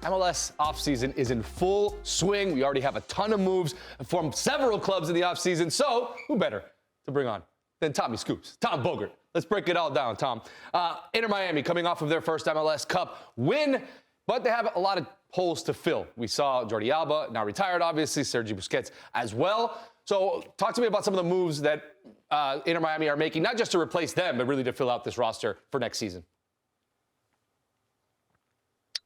MLS offseason is in full swing. We already have a ton of moves from several clubs in the offseason. So who better to bring on than Tommy Scoops, Tom Bogert. Let's break it all down, Tom. Inter Miami coming off of their first MLS Cup win, but they have a lot of holes to fill. We saw Jordi Alba, now retired, obviously, Sergio Busquets as well. So talk to me about some of the moves that Inter Miami are making, not just to replace them, but really to fill out this roster for next season.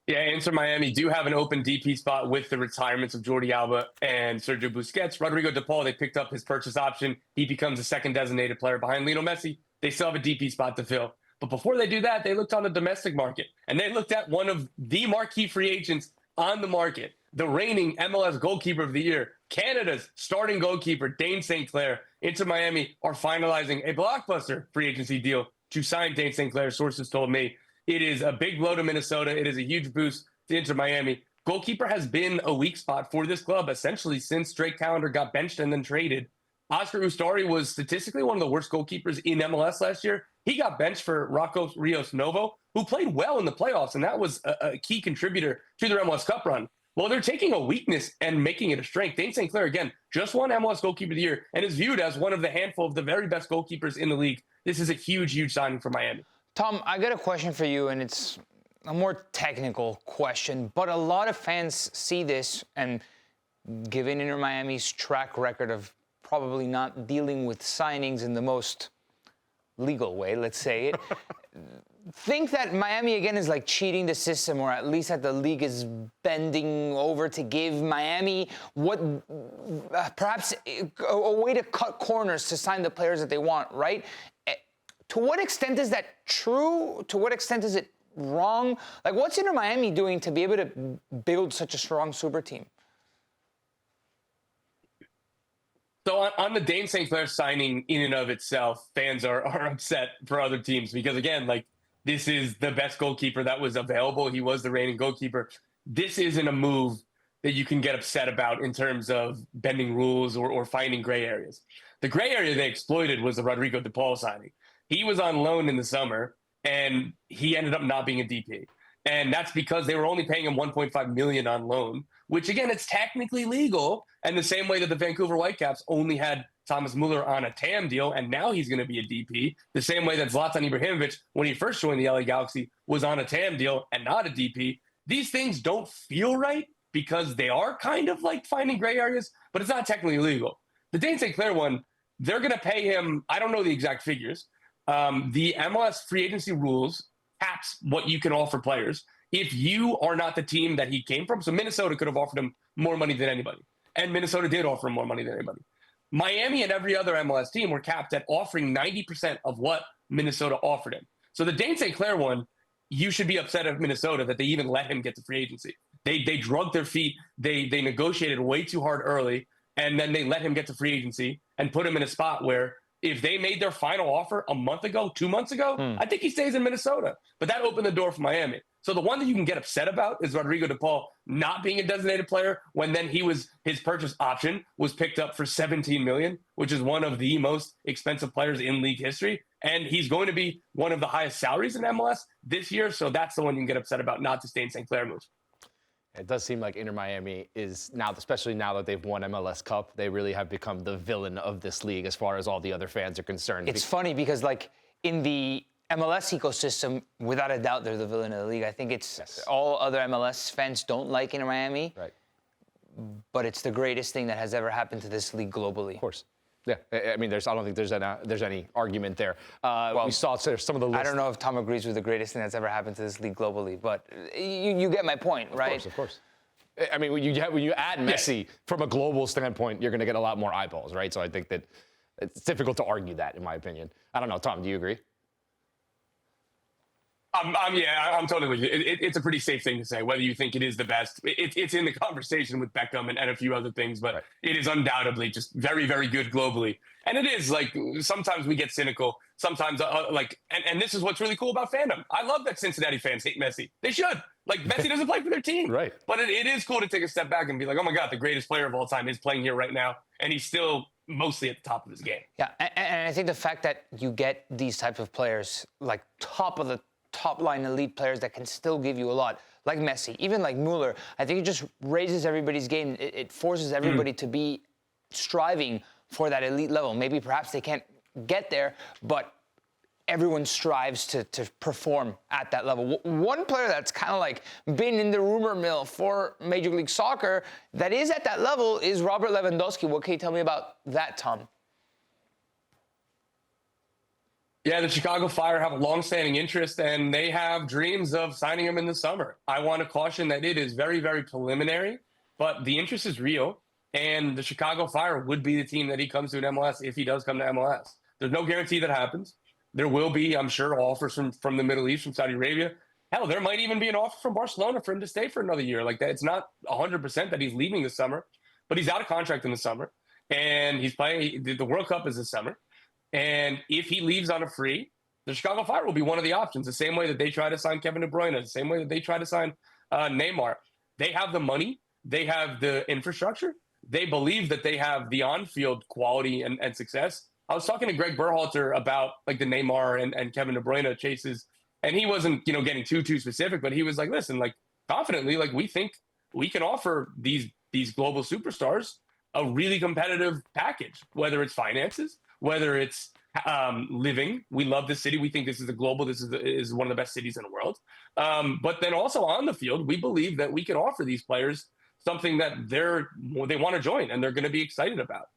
Yeah, Inter Miami do have an open DP spot with the retirements of Jordi Alba and Sergio Busquets. Rodrigo De Paul, they picked up his purchase option. He becomes a second designated player behind Lionel Messi. They still have a DP spot to fill. But before they do that, they looked on the domestic market, and they looked at one of the marquee free agents on the market, the reigning MLS goalkeeper of the year, Canada's starting goalkeeper, Dane St. Clair. Inter Miami are finalizing a blockbuster free agency deal to sign Dane St. Clair, sources told me. It is a big blow to Minnesota. It is a huge boost to Inter Miami. Goalkeeper has been a weak spot for this club essentially since Drake Callender got benched and then traded. Oscar Ustari was statistically one of the worst goalkeepers in MLS last year. He got benched for Rocco Rios Novo, who played well in the playoffs, and that was a key contributor to their MLS Cup run. Well, they're taking a weakness and making it a strength. Dane St. Clair, again, just won MLS Goalkeeper of the Year and is viewed as one of the handful of the very best goalkeepers in the league. This is a huge, huge signing for Miami. Tom, I got a question for you, and it's a more technical question, but a lot of fans see this, and given Inter Miami's track record of probably not dealing with signings in the most legal way, let's say it, think that Miami, again, is like cheating the system, or at least that the league is bending over to give Miami what perhaps a way to cut corners to sign the players that they want, right? To what extent is that true? To what extent is it wrong? Like, what's Inter Miami doing to be able to build such a strong super team? So on the Dane St. Clair signing in and of itself, fans are upset for other teams because, again, like, this is the best goalkeeper that was available. He was the reigning goalkeeper. This isn't a move that you can get upset about in terms of bending rules or finding gray areas. The gray area they exploited was the Rodrigo De Paul signing. He was on loan in the summer, and he ended up not being a DP. And that's because they were only paying him $1.5 million on loan, which, again, it's technically legal. And the same way that the Vancouver Whitecaps only had Thomas Muller on a TAM deal, and now he's going to be a DP. The same way that Zlatan Ibrahimovic, when he first joined the LA Galaxy, was on a TAM deal and not a DP. These things don't feel right because they are kind of like finding gray areas, but it's not technically legal. The Dane St. Clair one, they're going to pay him, I don't know the exact figures. The MLS free agency rules caps what you can offer players if you are not the team that he came from. So Minnesota could have offered him more money than anybody, and Minnesota did offer him more money than anybody. Miami and every other MLS team were capped at offering 90% of what Minnesota offered him. So the Dane St. Clair one, you should be upset at Minnesota that they even let him get to free agency. They drugged their feet. They negotiated way too hard early, and then they let him get to free agency and put him in a spot where if they made their final offer a month ago, 2 months ago, I think he stays in Minnesota. But that opened the door for Miami. So the one that you can get upset about is Rodrigo De Paul not being a designated player when then his purchase option was picked up for $17 million, which is one of the most expensive players in league history. And he's going to be one of the highest salaries in MLS this year. So that's the one you can get upset about, not the Dane St. Clair move. It does seem like Inter Miami is now, especially now that they've won MLS Cup, they really have become the villain of this league as far as all the other fans are concerned. It's funny because, like, in the MLS ecosystem, without a doubt, they're the villain of the league. I think it's all other MLS fans don't like Inter Miami, right? But it's the greatest thing that has ever happened to this league globally. Of course. Yeah, I mean, I don't think there's any argument there. We saw some of the lists. I don't know if Tom agrees with the greatest thing that's ever happened to this league globally, but you get my point, right? Of course. I mean, when you add Messi from a global standpoint, you're going to get a lot more eyeballs, right? So I think that it's difficult to argue that, in my opinion. I don't know, Tom, do you agree? I'm totally with you. It's a pretty safe thing to say, whether you think it is the best. It's in the conversation with Beckham and a few other things, but It is undoubtedly just very, very good globally. And it is, like, sometimes we get cynical. Sometimes, and this is what's really cool about fandom. I love that Cincinnati fans hate Messi. They should. Like, Messi doesn't play for their team. Right. But it is cool to take a step back and be like, oh, my God, the greatest player of all time is playing here right now. And he's still mostly at the top of his game. Yeah, and I think the fact that you get these types of players, like top line elite players that can still give you a lot, like Messi, even like Mueller, I think it just raises everybody's game. It forces everybody to be striving for that elite level. Maybe perhaps they can't get there, but everyone strives to perform at that level. One player that's kind of like been in the rumor mill for Major League Soccer that is at that level is Robert Lewandowski. What can you tell me about that, Tom? Yeah, the Chicago Fire have a long-standing interest, and they have dreams of signing him in the summer. I want to caution that it is very, very preliminary, but the interest is real, and the Chicago Fire would be the team that he comes to in MLS if he does come to MLS. There's no guarantee that happens. There will be, I'm sure, offers from the Middle East, from Saudi Arabia. Hell, there might even be an offer from Barcelona for him to stay for another year. Like that, it's not 100% that he's leaving this summer, but he's out of contract in the summer, and he's playing. The World Cup is this summer. And if he leaves on a free, the Chicago Fire will be one of the options, the same way that they try to sign Kevin De Bruyne, the same way that they try to sign Neymar. They have the money. They have the infrastructure. They believe that they have the on-field quality and success. I was talking to Greg Berhalter about like the Neymar and Kevin De Bruyne chases, and he wasn't, getting too specific, but he was like, listen, like confidently, like we think we can offer these global superstars a really competitive package, whether it's finances, whether it's living. We love this city. We think this is is one of the best cities in the world. But then also on the field, we believe that we can offer these players something that they want to join and they're going to be excited about.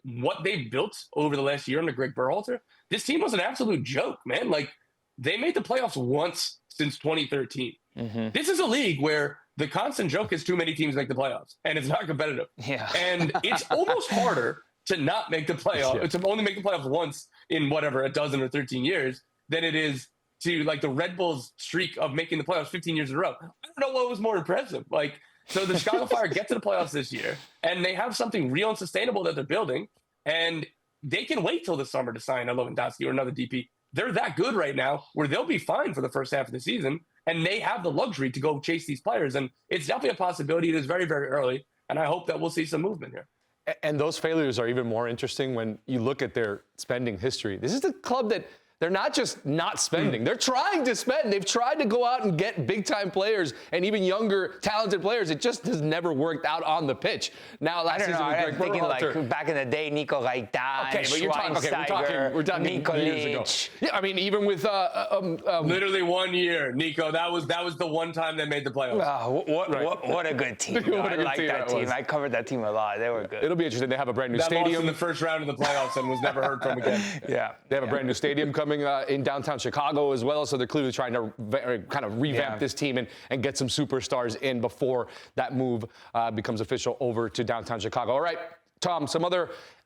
What they've built over the last year under Greg Berhalter, this team was an absolute joke, man. Like they made the playoffs once since 2013. Mm-hmm. This is a league where the constant joke is too many teams make the playoffs and it's not competitive. Yeah. And it's almost harder to not make the playoffs, to only make the playoffs once in whatever, a dozen or 13 years, than it is to like the Red Bulls streak of making the playoffs 15 years in a row. I don't know what was more impressive. Like, so the Chicago Fire get to the playoffs this year, and they have something real and sustainable that they're building, and they can wait till the summer to sign a Lewandowski or another DP. They're that good right now where they'll be fine for the first half of the season, and they have the luxury to go chase these players. And it's definitely a possibility. It is very, very early, and I hope that we'll see some movement here. And those failures are even more interesting when you look at their spending history. This is the club that they're not just not spending. They're trying to spend. They've tried to go out and get big-time players and even younger, talented players. It just has never worked out on the pitch. Now, last season with Greg thinking Berhalter, like back in the day, Nico Gaetan, okay, but we're talking Nico years ago. Yeah, I mean, even with literally 1 year, Nico. That was the one time they made the playoffs. What a good team! I like that team. I covered that team a lot. They were good. It'll be interesting. They have a brand new that stadium lost in the first round of the playoffs and was never heard from again. Yeah, they have a brand new stadium coming in downtown Chicago as well, so they're clearly trying to kind of revamp this team and get some superstars in before that move becomes official over to downtown Chicago. All right, Tom,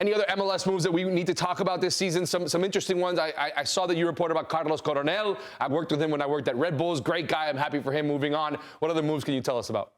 any other MLS moves that we need to talk about this season? Some interesting ones. I saw that you reported about Carlos Coronel. I worked with him when I worked at Red Bulls. Great guy. I'm happy for him moving on. What other moves can you tell us about?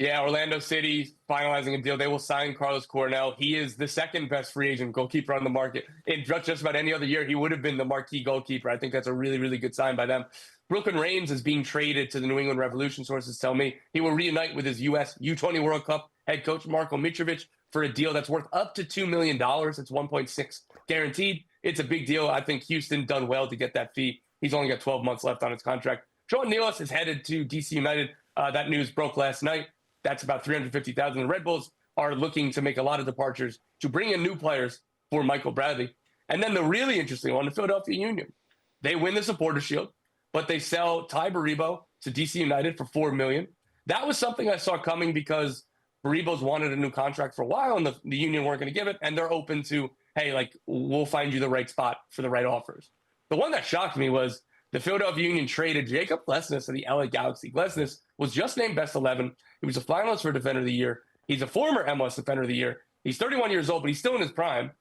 Yeah, Orlando City finalizing a deal. They will sign Carlos Coronel. He is the second best free agent goalkeeper on the market. In just about any other year, he would have been the marquee goalkeeper. I think that's a really, really good sign by them. Brooklyn Raines is being traded to the New England Revolution, sources tell me. He will reunite with his U.S. U20 World Cup head coach Marko Mitrovic for a deal that's worth up to $2 million. It's 1.6 guaranteed. It's a big deal. I think Houston done well to get that fee. He's only got 12 months left on his contract. João Neves is headed to DC United. That news broke last night. That's about $350,000. The Red Bulls are looking to make a lot of departures to bring in new players for Michael Bradley. And then the really interesting one, the Philadelphia Union. They win the Supporters' Shield, but they sell Ty Baribo to DC United for $4 million. That was something I saw coming because Baribo's wanted a new contract for a while, and the Union weren't going to give it, and they're open to, hey, like, we'll find you the right spot for the right offers. The one that shocked me was the Philadelphia Union traded Jacob Glesnes to the LA Galaxy. Glesnes was just named Best 11. He was a finalist for Defender of the Year. He's a former MLS Defender of the Year. He's 31 years old, but he's still in his prime.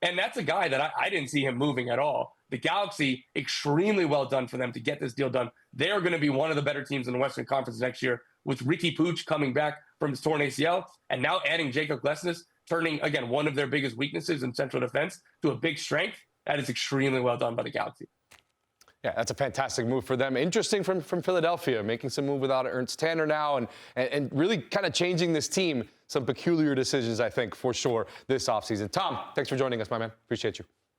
And that's a guy that I didn't see him moving at all. The Galaxy, extremely well done for them to get this deal done. They are going to be one of the better teams in the Western Conference next year, with Ricky Puig coming back from his torn ACL and now adding Jacob Glesnes, turning, again, one of their biggest weaknesses in central defense to a big strength. That is extremely well done by the Galaxy. Yeah, that's a fantastic move for them. Interesting from Philadelphia, making some move without Ernst Tanner now and really kind of changing this team. Some peculiar decisions, I think, for sure, this offseason. Tom, thanks for joining us, my man. Appreciate you.